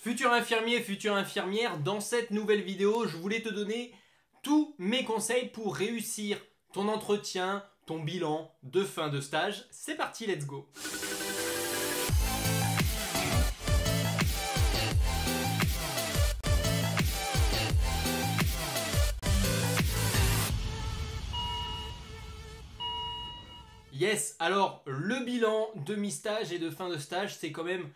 Futur infirmier, future infirmière, dans cette nouvelle vidéo, je voulais te donner tous mes conseils pour réussir ton entretien, ton bilan de fin de stage. C'est parti, let's go! Yes, alors le bilan de mi-stage et de fin de stage, c'est quand même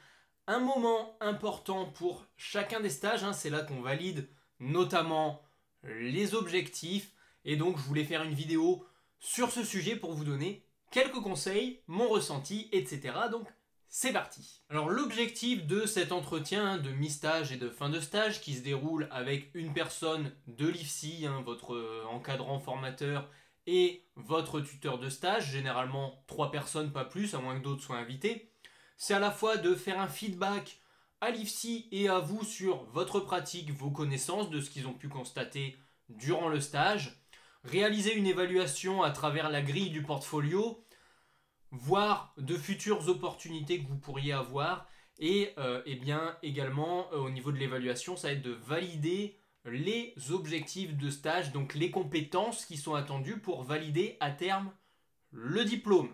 un moment important pour chacun des stages, hein. C'est là qu'on valide notamment les objectifs. Et donc je voulais faire une vidéo sur ce sujet pour vous donner quelques conseils, mon ressenti, etc. Donc c'est parti. Alors l'objectif de cet entretien de mi-stage et de fin de stage qui se déroule avec une personne de l'IFSI, hein, votre encadrant formateur et votre tuteur de stage, généralement 3 personnes, pas plus, à moins que d'autres soient invités. C'est à la fois de faire un feedback à l'IFSI et à vous sur votre pratique, vos connaissances, de ce qu'ils ont pu constater durant le stage, réaliser une évaluation à travers la grille du portfolio, voir de futures opportunités que vous pourriez avoir, et bien également au niveau de l'évaluation, ça va être de valider les objectifs de stage, donc les compétences qui sont attendues pour valider à terme le diplôme.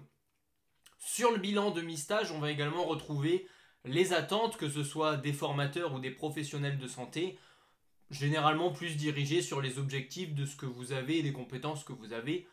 Sur le bilan de mi-stage, on va également retrouver les attentes, que ce soit des formateurs ou des professionnels de santé, généralement plus dirigés sur les objectifs de ce que vous avez et des compétences que vous avez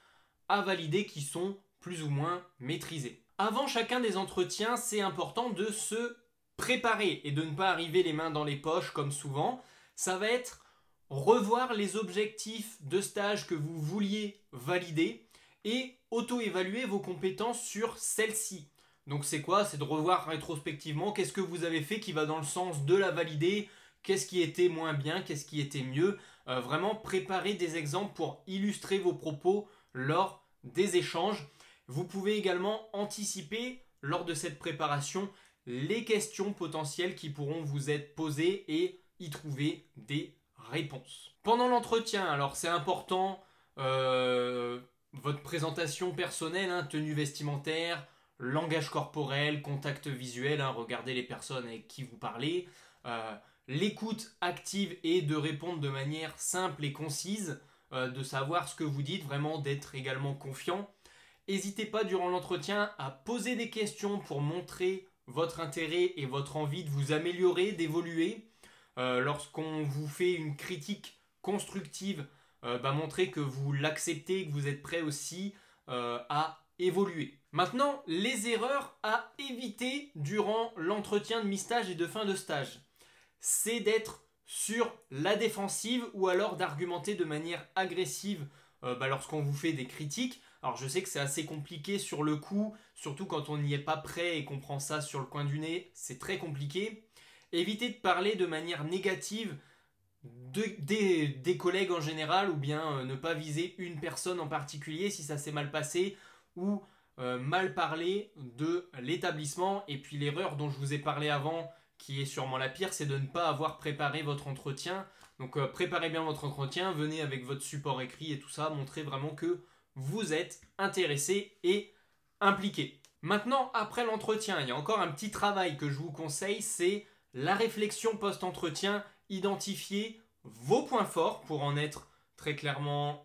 à valider qui sont plus ou moins maîtrisées. Avant chacun des entretiens, c'est important de se préparer et de ne pas arriver les mains dans les poches comme souvent. Ça va être revoir les objectifs de stage que vous vouliez valider et auto-évaluer vos compétences sur celles-ci. Donc c'est quoi? C'est de revoir rétrospectivement qu'est-ce que vous avez fait qui va dans le sens de la valider, qu'est-ce qui était moins bien, qu'est-ce qui était mieux. Vraiment préparer des exemples pour illustrer vos propos lors des échanges. Vous pouvez également anticiper lors de cette préparation les questions potentielles qui pourront vous être posées et y trouver des réponses. Pendant l'entretien, alors c'est important, votre présentation personnelle, hein, tenue vestimentaire, langage corporel, contact visuel, hein, regardez les personnes avec qui vous parlez, l'écoute active et de répondre de manière simple et concise, de savoir ce que vous dites, vraiment d'être également confiant. N'hésitez pas durant l'entretien à poser des questions pour montrer votre intérêt et votre envie de vous améliorer, d'évoluer. Lorsqu'on vous fait une critique constructive, montrez que vous l'acceptez, que vous êtes prêt aussi à évoluer. Maintenant, les erreurs à éviter durant l'entretien de mi-stage et de fin de stage. C'est d'être sur la défensive ou alors d'argumenter de manière agressive lorsqu'on vous fait des critiques. Alors je sais que c'est assez compliqué sur le coup, surtout quand on n'y est pas prêt et qu'on prend ça sur le coin du nez, c'est très compliqué. Évitez de parler de manière négative des collègues en général ou bien ne pas viser une personne en particulier si ça s'est mal passé ou mal parler de l'établissement. Et puis l'erreur dont je vous ai parlé avant, qui est sûrement la pire, c'est de ne pas avoir préparé votre entretien. Donc préparez bien votre entretien, venez avec votre support écrit et tout ça, montrez vraiment que vous êtes intéressé et impliqué. Maintenant, après l'entretien, il y a encore un petit travail que je vous conseille, c'est la réflexion post-entretien. Identifier vos points forts pour en être très clairement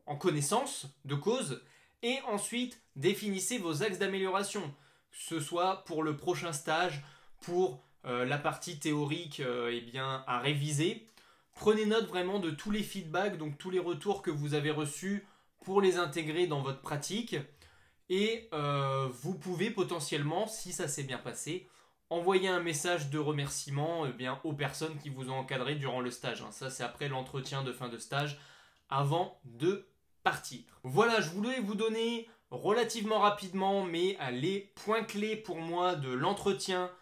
en connaissance de cause. Et ensuite, définissez vos axes d'amélioration, que ce soit pour le prochain stage, pour la partie théorique à réviser. Prenez note vraiment de tous les feedbacks, donc tous les retours que vous avez reçus pour les intégrer dans votre pratique. Et vous pouvez potentiellement, si ça s'est bien passé, envoyer un message de remerciement aux personnes qui vous ont encadré durant le stage. Ça, c'est après l'entretien de fin de stage, avant de partir. Voilà, je voulais vous donner relativement rapidement, mais les points clés pour moi de l'entretien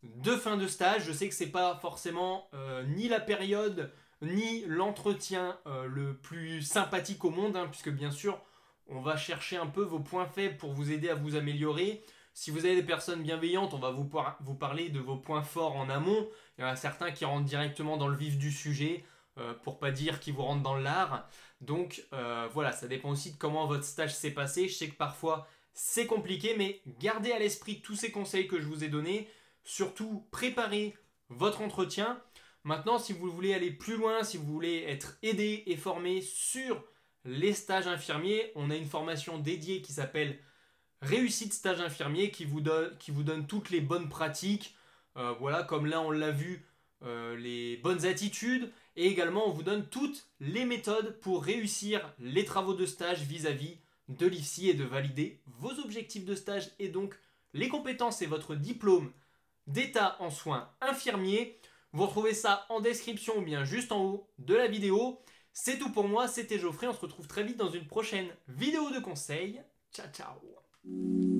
de fin de stage. Je sais que c'est pas forcément ni la période ni l'entretien le plus sympathique au monde, hein, puisque bien sûr on va chercher un peu vos points faibles pour vous aider à vous améliorer. Si vous avez des personnes bienveillantes, on va vous parler de vos points forts en amont. Il y en a certains qui rentrent directement dans le vif du sujet, pour pas dire qu'ils vous rentrent dans l'art. Donc voilà, ça dépend aussi de comment votre stage s'est passé. Je sais que parfois c'est compliqué, mais gardez à l'esprit tous ces conseils que je vous ai donnés. Surtout, préparez votre entretien. Maintenant, si vous voulez aller plus loin, si vous voulez être aidé et formé sur les stages infirmiers, on a une formation dédiée qui s'appelle Réussite stage infirmier qui vous donne toutes les bonnes pratiques. Voilà, comme là on l'a vu, les bonnes attitudes. Et également, on vous donne toutes les méthodes pour réussir les travaux de stage vis-à-vis de l'IFSI et de valider vos objectifs de stage et donc les compétences et votre diplôme d'état en soins infirmiers. Vous retrouvez ça en description ou bien juste en haut de la vidéo. C'est tout pour moi, c'était Geoffrey, on se retrouve très vite dans une prochaine vidéo de conseils. Ciao ciao.